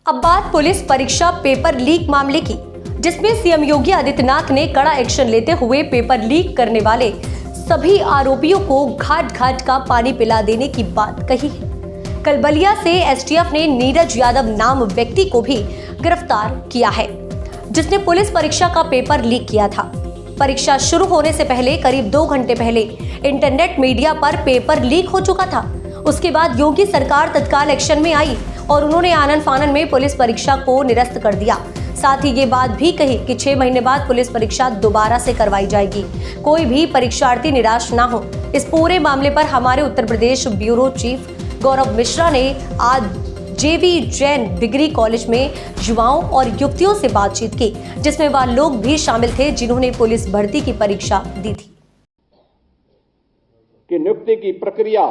अब बात पुलिस परीक्षा पेपर लीक मामले की, जिसमें सीएम योगी आदित्यनाथ ने कड़ा एक्शन लेते हुए पेपर लीक करने वाले सभी आरोपियों को घाट घाट का पानी पिला देने की बात कही है। कल बलिया से एसटीएफ ने नीरज यादव नाम व्यक्ति को भी गिरफ्तार किया है, जिसने पुलिस परीक्षा का पेपर लीक किया था। परीक्षा शुरू होने से पहले करीब 2 घंटे पहले इंटरनेट मीडिया पर पेपर लीक हो चुका था। उसके बाद योगी सरकार तत्काल एक्शन में आई और उन्होंने आनन फानन में पुलिस परीक्षा को निरस्त कर दिया। साथ ही ये बात भी कही कि 6 महीने बाद पुलिस परीक्षा दोबारा से करवाई जाएगी, कोई भी परीक्षार्थी निराश ना हो। इस पूरे मामले पर हमारे उत्तर प्रदेश ब्यूरो चीफ गौरव मिश्रा ने आज जेवी जैन डिग्री कॉलेज में युवाओं और युवतियों से बातचीत की, जिसमें वह लोग भी शामिल थे जिन्होंने पुलिस भर्ती की परीक्षा दी थी। कि नियुक्ति की प्रक्रिया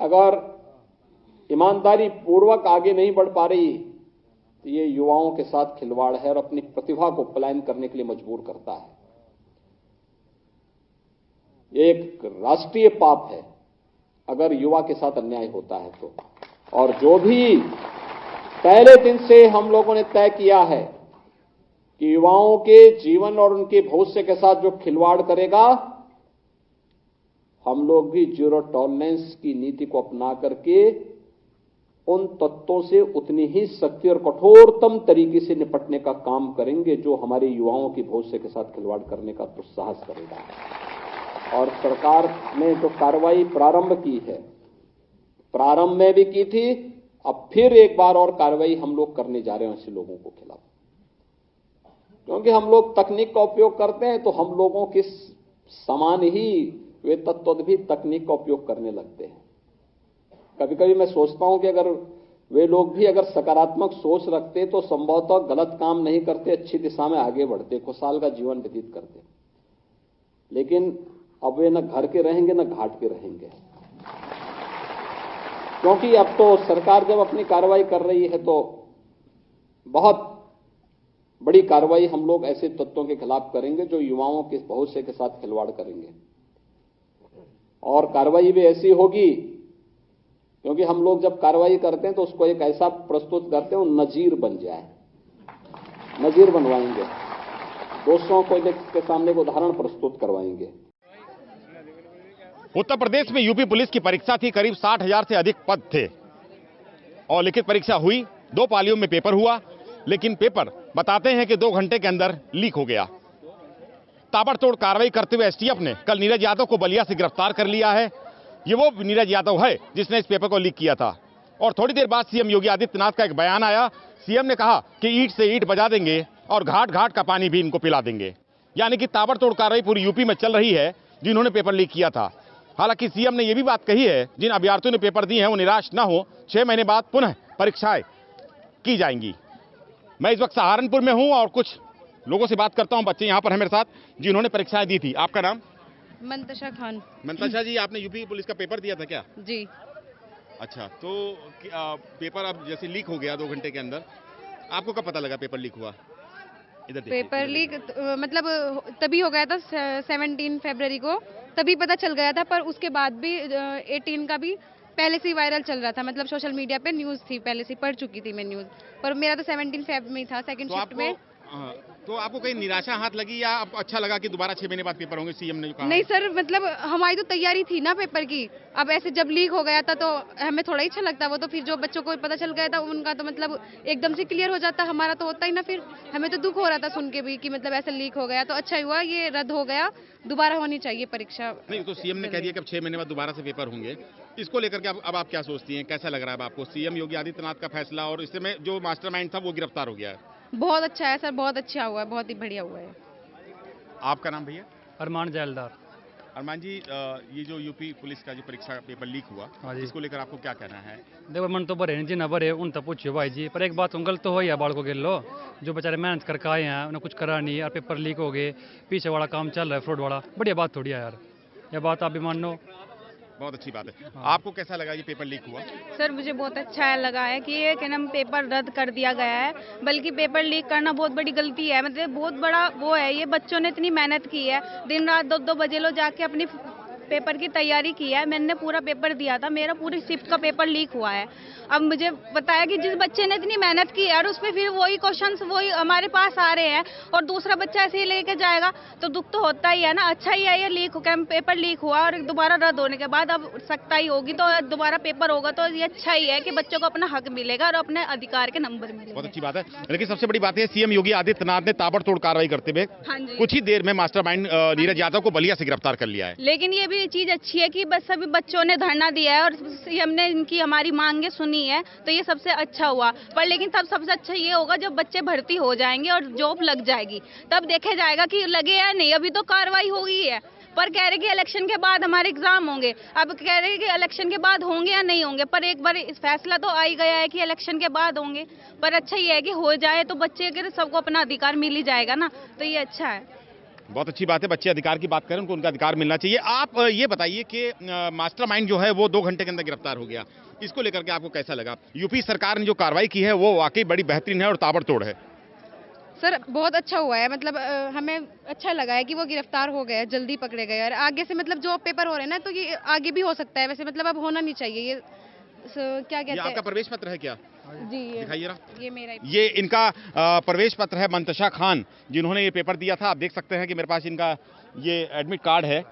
अगर ईमानदारी पूर्वक आगे नहीं बढ़ पा रही तो ये युवाओं के साथ खिलवाड़ है और अपनी प्रतिभा को पलायन करने के लिए मजबूर करता है। ये एक राष्ट्रीय पाप है अगर युवा के साथ अन्याय होता है तो। और जो भी पहले दिन से हम लोगों ने तय किया है कि युवाओं के जीवन और उनके भविष्य के साथ जो खिलवाड़ करेगा, हम लोग भी जीरो टॉलरेंस की नीति को अपना करके उन तत्वों से उतनी ही सख्ती और कठोरतम तरीके से निपटने का काम करेंगे जो हमारे युवाओं के भविष्य के साथ खिलवाड़ करने का दुस्साहस करेगा। और सरकार ने जो कार्रवाई प्रारंभ की है, प्रारंभ में भी की थी, अब फिर एक बार और कार्रवाई हम लोग करने जा रहे हैं ऐसे लोगों को खिलाफ। क्योंकि हम लोग तकनीक का उपयोग करते हैं तो हम लोगों के समान ही वे तत्व भी तकनीक का उपयोग करने लगते हैं। कभी कभी मैं सोचता हूं कि अगर वे लोग भी अगर सकारात्मक सोच रखते तो संभवतः गलत काम नहीं करते, अच्छी दिशा में आगे बढ़ते, खुशहाल का जीवन व्यतीत करते। लेकिन अब वे न घर के रहेंगे न घाट के रहेंगे, क्योंकि अब तो सरकार जब अपनी कार्रवाई कर रही है तो बहुत बड़ी कार्रवाई हम लोग ऐसे तत्वों के खिलाफ करेंगे जो युवाओं के भविष्य के साथ खिलवाड़ करेंगे। और कार्रवाई भी ऐसी होगी क्योंकि हम लोग जब कार्रवाई करते हैं तो उसको एक ऐसा प्रस्तुत करते हैं नजीर बन जाए, नजीर बनवाएंगे, दोषों को के सामने एक उदाहरण प्रस्तुत करवाएंगे। उत्तर प्रदेश में यूपी पुलिस की परीक्षा थी, करीब 60,000 से अधिक पद थे और लिखित परीक्षा हुई। 2 पालियों में पेपर हुआ, लेकिन पेपर बताते हैं कि 2 घंटे के अंदर लीक हो गया। ताबड़तोड़ कार्रवाई करते हुए एसटीएफ ने कल नीरज यादव को बलिया से गिरफ्तार कर लिया है। ये वो नीरज यादव है जिसने इस पेपर को लीक किया था। और थोड़ी देर बाद सीएम योगी आदित्यनाथ का एक बयान आया। सीएम ने कहा कि ईंट से ईंट बजा देंगे और घाट घाट का पानी भी इनको पिला देंगे। यानी कि ताबड़तोड़ कार्रवाई पूरी यूपी में चल रही है जिन्होंने पेपर लीक किया था। हालांकि सीएम ने यह भी बात कही है जिन अभ्यर्थियों ने पेपर दिए हैं वो निराश न हो, 6 महीने बाद पुनः परीक्षाएं की जाएंगी। मैं इस वक्त सहारनपुर में हूं और कुछ लोगों से बात करता हूं। बच्चे यहां पर हैं मेरे साथ जिन्होंने परीक्षाएं दी थी। आपका नाम? मंतशा खान। मंतशा जी, आपने यूपी पुलिस का पेपर दिया था क्या? जी। अच्छा, तो पेपर अब जैसे लीक हो गया 2 घंटे के अंदर, आपको कब पता लगा पेपर लीक हुआ? इधर पेपर लीक मतलब तभी हो गया था 17 फरवरी को, तभी पता चल गया था। पर उसके बाद भी 18 का भी पहले से ही वायरल चल रहा था, मतलब सोशल मीडिया पे न्यूज़ थी, पहले से पढ़ चुकी थी मैं न्यूज़। पर मेरा तो 17 फेब में था, सेकंड शिफ्ट में। तो आपको कहीं निराशा हाथ लगी या आपको अच्छा लगा कि दोबारा 6 महीने बाद पेपर होंगे, सीएम ने कहा? नहीं सर, मतलब हमारी तो तैयारी थी ना पेपर की। अब ऐसे जब लीक हो गया था तो हमें थोड़ा ही अच्छा लगता। वो तो फिर जो बच्चों को पता चल गया था उनका तो मतलब एकदम से क्लियर हो जाता, हमारा तो होता ही ना। फिर हमें तो दुख हो रहा था सुन के भी कि मतलब ऐसा लीक हो गया। तो अच्छा हुआ ये रद्द हो गया, दोबारा होनी चाहिए परीक्षा। नहीं तो सीएम ने कह दिया कि अब 6 महीने बाद दोबारा से पेपर होंगे। इसको लेकर के अब आप क्या सोचती हैं, कैसा लग रहा है आपको सीएम योगी आदित्यनाथ का फैसला और इसमें जो मास्टरमाइंड था वो गिरफ्तार हो गया है? बहुत अच्छा है सर, बहुत अच्छा हुआ है, बहुत ही बढ़िया हुआ है। आपका नाम भैया? अरमान जैलदार। अरमान जी, ये जो यूपी पुलिस का जो परीक्षा पेपर लीक हुआ, इसको लेकर आपको क्या कहना है? देखो मन तो भरे जी ना भरे, उन तो पूछियो भाई जी, पर एक बात गलत तो हो या बाल को गिर लो, जो बेचारे मेहनत करके आए हैं उन्हें कुछ करा नहीं और पेपर लीक हो गए, पीछे वाला काम चल रहा है फ्रॉड वाला। बढ़िया बात थोड़ी है यार, ये बात आप भी मान लो। बहुत अच्छी बात है। आपको कैसा लगा ये पेपर लीक हुआ? सर मुझे बहुत अच्छा लगा है कि ये क्या नाम पेपर रद्द कर दिया गया है। बल्कि पेपर लीक करना बहुत बड़ी गलती है, मतलब बहुत बड़ा वो है। ये बच्चों ने इतनी मेहनत की है, दिन रात 2-2 बजे लो जाके अपनी पेपर की तैयारी की है, मैंने पूरा पेपर दिया था, मेरा पूरी शिफ्ट का पेपर लीक हुआ है। अब मुझे बताया कि जिस बच्चे ने इतनी मेहनत की है और उसमें फिर वही क्वेश्चंस वही हमारे पास आ रहे हैं और दूसरा बच्चा ऐसे ही लेके जाएगा तो दुख तो होता ही है ना। अच्छा ही है ये लीक पेपर लीक हुआ और दोबारा रद्द होने के बाद अब सख्ताई होगी तो दोबारा पेपर होगा तो ये अच्छा ही है कि बच्चों को अपना हक मिलेगा और अपने अधिकार के नंबर मिलेंगे। बहुत अच्छी बात है। लेकिन सबसे बड़ी बात है सीएम योगी आदित्यनाथ ने ताबड़तोड़ कार्रवाई करते हुए हाँ जी। कुछ ही देर में मास्टरमाइंड नीरज यादव को बलिया से गिरफ्तार कर लिया है। लेकिन ये भी चीज अच्छी है कि बस सभी बच्चों ने धरना दिया है और सीएम ने इनकी हमारी मांगे सुनी है तो ये सबसे अच्छा हुआ। पर लेकिन तब सबसे अच्छा ये होगा जब बच्चे भर्ती हो जाएंगे और जॉब लग जाएगी तब देखा जाएगा कि लगे या नहीं। अभी तो कार्रवाई हो गई है पर कह रहे कि इलेक्शन के बाद हमारे एग्जाम होंगे। अब कह रहे कि इलेक्शन के बाद होंगे या नहीं होंगे, पर एक बार इस फैसला तो आ ही गया है कि इलेक्शन के बाद होंगे। पर अच्छा ये है कि हो जाए तो बच्चे के सबको अपना अधिकार मिल ही जाएगा ना, तो ये अच्छा है। बहुत अच्छी बात है, बच्चे अधिकार की बात करें, उनको उनका अधिकार मिलना चाहिए। आप ये बताइए कि मास्टरमाइंड जो है वो 2 घंटे के अंदर गिरफ्तार हो गया, इसको लेकर के आपको कैसा लगा? यूपी सरकार ने जो कार्रवाई की है वो वाकई बड़ी बेहतरीन है और ताबड़तोड़ है। सर बहुत अच्छा हुआ है, मतलब हमें अच्छा लगा है कि वो गिरफ्तार हो गए, जल्दी पकड़े गए और आगे से मतलब जो पेपर हो रहे हैं ना तो ये आगे भी हो सकता है वैसे, मतलब अब होना नहीं चाहिए ये। क्या कहते हैं, आपका प्रवेश पत्र है क्या? जी दिखाइए ना। ये मेरा ये इनका प्रवेश पत्र है, मंतशा खान जिन्होंने ये पेपर दिया था। आप देख सकते हैं कि मेरे पास इनका ये एडमिट कार्ड है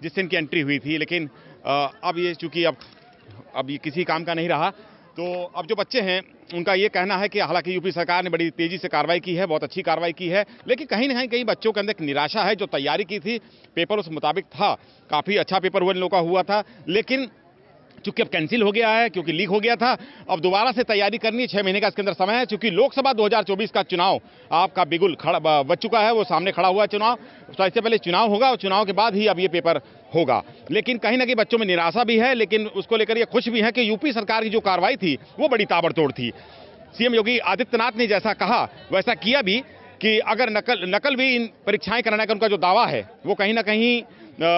जिससे इनकी एंट्री हुई थी, लेकिन अब ये चूंकि अब ये किसी काम का नहीं रहा तो अब जो बच्चे हैं उनका ये कहना है कि हालांकि यूपी सरकार ने बड़ी तेजी से कार्रवाई की है, बहुत अच्छी कार्रवाई की है, लेकिन कहीं ना कहीं बच्चों के अंदर एक निराशा है। जो तैयारी की थी पेपर उस मुताबिक था, काफ़ी अच्छा पेपर हुआ इन लोगों का हुआ था, लेकिन चूंकि अब कैंसिल हो गया है क्योंकि लीक हो गया था, अब दोबारा से तैयारी करनी है। 6 महीने का इसके अंदर समय है, क्योंकि लोकसभा 2024 का चुनाव आपका बिगुल बच चुका है, वो सामने खड़ा हुआ है चुनाव। तो इससे पहले चुनाव होगा और चुनाव के बाद ही अब ये पेपर होगा। लेकिन कहीं ना कहीं बच्चों में निराशा भी है, लेकिन उसको लेकर ये खुश भी है कि यूपी सरकार की जो कार्रवाई थी वो बड़ी ताबड़तोड़ थी। सीएम योगी आदित्यनाथ ने जैसा कहा वैसा किया भी कि अगर नकल भी इन परीक्षाएं कराने का उनका जो दावा है वो कहीं ना कहीं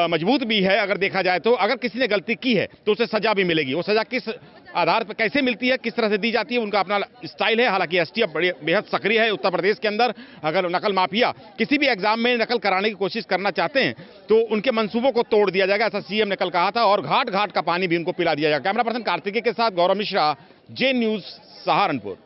मजबूत भी है। अगर देखा जाए तो अगर किसी ने गलती की है तो उसे सजा भी मिलेगी। वो सजा किस आधार पर कैसे मिलती है, किस तरह से दी जाती है, उनका अपना स्टाइल है। हालांकि एसटीएफ बेहद सक्रिय है उत्तर प्रदेश के अंदर। अगर नकल माफिया किसी भी एग्जाम में नकल कराने की कोशिश करना चाहते हैं तो उनके मंसूबों को तोड़ दिया जाएगा, ऐसा सीएम ने कल कहा था, और घाट घाट का पानी भी उनको पिला दिया जाएगा। कैमरा पर्सन कार्तिकेय के साथ गौरव मिश्रा, जे न्यूज, सहारनपुर।